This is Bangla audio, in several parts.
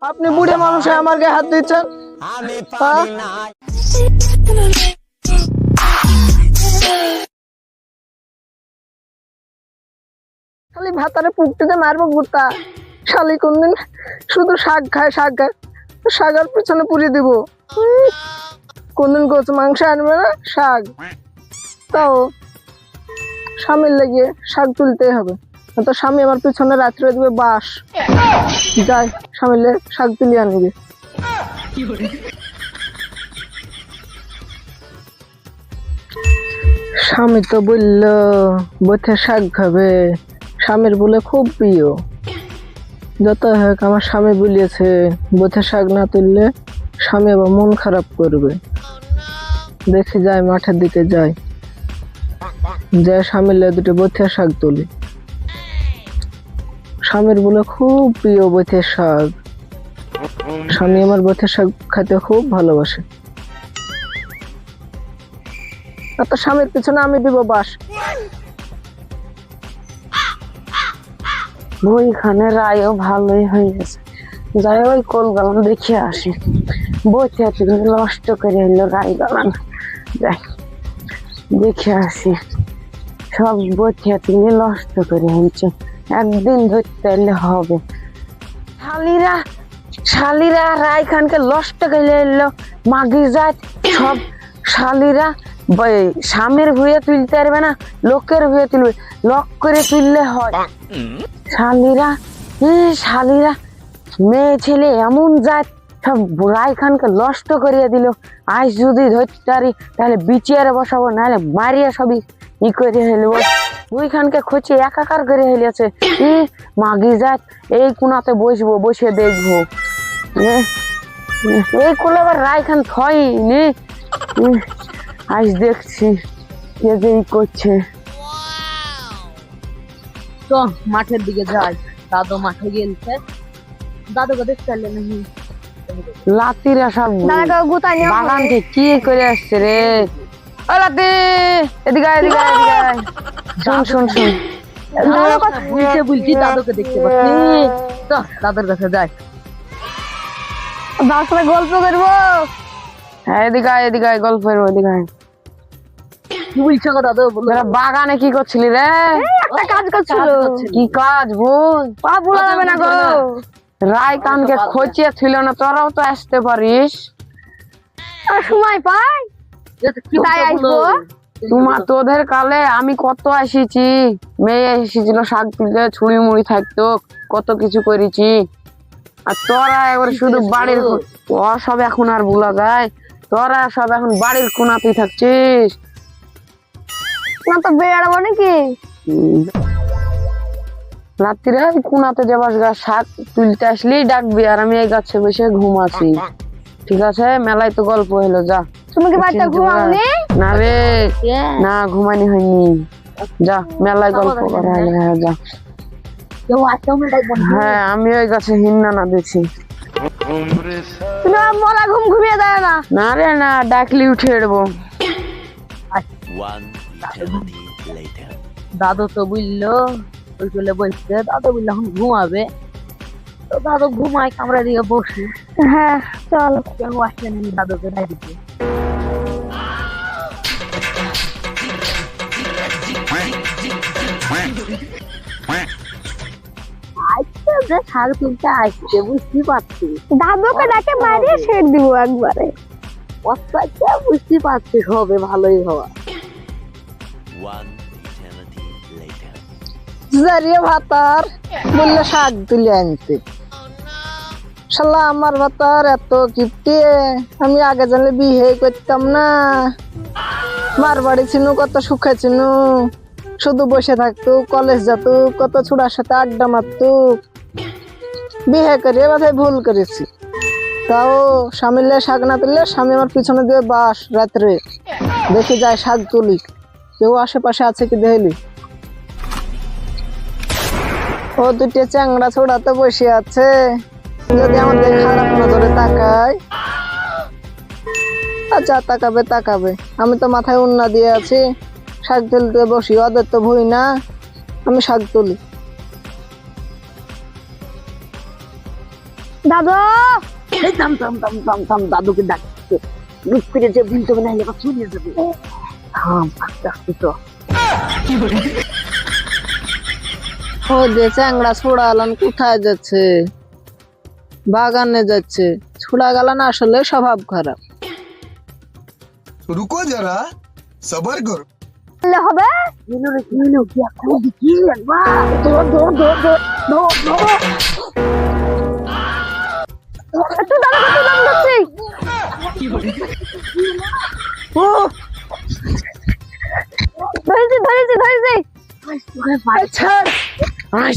আপনি বুড়ে মানুষ হয়ে আমার গায়ে হাত দিচ্ছেন। হ্যাঁ? খালি ভাতারে পুকটিতে মারবো ভুতা। শালি কোনদিন শুধু শাক খায় শাক খায়, শাকের পিছনে পুড়িয়ে দিব। কোনদিন গোছ মাংস আনবে না, শাক। তাও স্বামীর লেগে শাক তুলতেই হবে, তো স্বামী আমার পিছনে রাত্রে দিবে বাস। যাই স্বামীর শাক তুলিয়ে আনবে। স্বামী তো বলল বইতে শাক খাবে, স্বামীর বলে খুব প্রিয়। যত হোক আমার স্বামী বলিয়েছে বইতে শাক না তুললে স্বামী আবার মন খারাপ করবে। দেখি যাই, মাঠের দিকে যাই, যে স্বামীর দুটো বইতে শাক তুলি। স্বামীর বলে খুব প্রিয় বইতে শাক, স্বামী আমার বইতে শাক খেতে খুব ভালোবাসে। তো স্বামীর পিছনে আমি দিব বাস। বইখানে রায়ও ভালোই হয়ে গেছে, যাই ওই কোল গালাম দেখে আসি। বইতে নষ্ট করে এলো রায় গালাম, যাই দেখে আসি। সব বইতে তিনি নষ্ট করে আনছে, একদিন ধরতে এলে হবে। শালিরা শালিরা রায় খানকে নষ্ট করে এলো, মাগি যায় সব শালিরা। স্বামীর ভুয়ে তুলতে পারবে না, লোকের ভুয়ে তুলবে, লক করে তুললে হয়। শালিরা শালিরা মেয়ে ছেলে এমন যায়, সব রায় খানকে নষ্ট করিয়ে দিল। আজ যদি ধরতে পারি তাহলে বিচিয়ারে বসাবো, নাহলে মারিয়া সবই ই করে হেলবো। ওইখানকে খোঁচে একাকার করে হেলেছে। মাগি যাক, এই কোনাতে বসবো, বসে দেখবো। এই কোলে আবার রায় খান থয়নি, আজ দেখছি কে যে করছে। তো মাঠের দিকে যাই, দাদু মাঠে গেলছে, দাদুকে দেখতে পারলে নাকি লাতিরা সব বাগানকে কি করে আসছে রে। ও লাতি, এদিকে আয়, এদিকে আয়, এদিকে আয়। শুন শুন শুন, বুঝতে বুঝছি দাদুকে দেখতে পাচ্ছি। তো দাদুর কাছে যাই, দাদুর সাথে গল্প করবো। হ্যাঁ এদিকে আয়, এদিকে আয়, গল্প করবো, এদিকে আয়। কি বলছো গো দাদু? বাগানে কি করছিলি রে? একটা কাজ করছিল। কি কাজ বল? পা ভুলা যাবে না গো। রায় কানকে খোঁচিয়ে ছিল না, তোরাও তো আসতে পারিস। সময় পাই তাই আসবো। তোদের কালে আমি কত আসিছি, মেয়ে এসেছিল শাক তুলতে, ছুড়ি মুড়ি থাকতো, কত কিছু করেছি। আর তোরা এবার শুধু বাড়ির, সব এখন আর ভুলা যায়? তোরা সব এখন বাড়ির কোনাতেই থাকছিস না, তো বেড়াবো নাকি রাত্রিরে? কোনাতে যাবাস গা, শাক তুলতে আসলি ডাকবি, আর আমি এই গাছে বসে ঘুমাচ্ছি। ঠিক আছে, মেলায় তো গল্প হলো, যা। তুমি কি বাড়িতে ঘুমাওনি? না রে, না ঘুমানি হয়নি, যা মেলায় গল্প করা হলো। হ্যাঁ যা। হ্যাঁ আমি ওই গাছে হিন্নানা দেখছি। তুমি মরা ঘুম ঘুমিয়ে দেয় না? না রে না, ডাকলি উঠে এড়বো। দাদু তো বুঝলো ওই চলে বসছে, দাদু বুঝলো এখন ঘুমাবে, তো দাদু ঘুমায়, কামড়া দিয়ে বসি। হ্যাঁ চল। কেউ আসলে নেই দাদুকে ডাইতে। আজকে যে শাক তুলতে আসছে বুঝতে পারছি, দাদুকে ডাকে মারিয়ে ছেড়ে দিব একবারে। অত্যাচার বুঝতে পারছি, হবে ভালোই হওয়া। জারিয়ে ভাতার বললে শাক তুলে আনতে, শালা আমার ভাতার এত কিপটে, আমি আগে জানলে বিয়ে করতাম না। মার বাড়ি ছিল, কত সুখে ছিল, শুধু বসে থাকতো, কলেজ যেত, কত ছোড়ার সাথে আড্ডা মারতো। বিয়ে করে বাধায় ভুল করেছি। তাও স্বামীর শাক না তুললে স্বামী আমার পিছনে দিয়ে বাস। রাত্রে দেখে যায় শাক তুলি, কেউ আশেপাশে আছে কি দেখলি? ও দুটো চ্যাংড়া ছোড়াতে বসে আছে, যদি আমাদের খারাপ নজরে তাকায়, আচ্ছা তাকাবে তাকাবে। আমি তো মাথায় উন্না দিয়ে আছি, শাক তুলতে বসি, ওদের তো ভুই না, আমি শাক তুলি। দাদু এই থাম থাম থাম থাম থাম, দাদুকে ডাকছে। লুক করে যে বিলতে হবে, নাহলে আবার চলে যাবে। থাম, আস্তে আস্তে তো। ও যে চ্যাংড়া ছুড়ালান কোথায় যাচ্ছে? বাগানে যাচ্ছে। ছুড়া গালান আসলে স্বভাব খারাপ। रुको जरा सबर करो। হবে কিলো রে কিলো, কি এখন কি একবার ধর ধর ধর ধর ধর ধর। একটু দাম দিচ্ছি ধরেছি আচ্ছা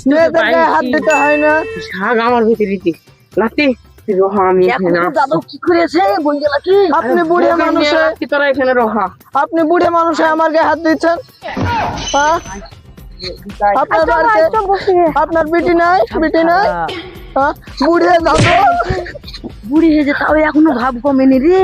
মেয়েদের গায়ে হাত দিতে হয় না। শাক আমার ভিতরে দিতে লাতি রোহা আমি এখন এখানে তো দাদু কি করেছে বলছিলা কি? আপনি বুড়ে মানুষে তোরা এখানে রোহা আপনি বুড়ে মানুষে আমার গায়ে হাত দিচ্ছেন। হ্যাঁ? আপনার বাড়িতে আপনার বিটি নাই? বিটি নাই? হ্যাঁ? বুড়ে দাদু বুড়ি হয়েছে, তাও এখনো ভাব কমেনি রে।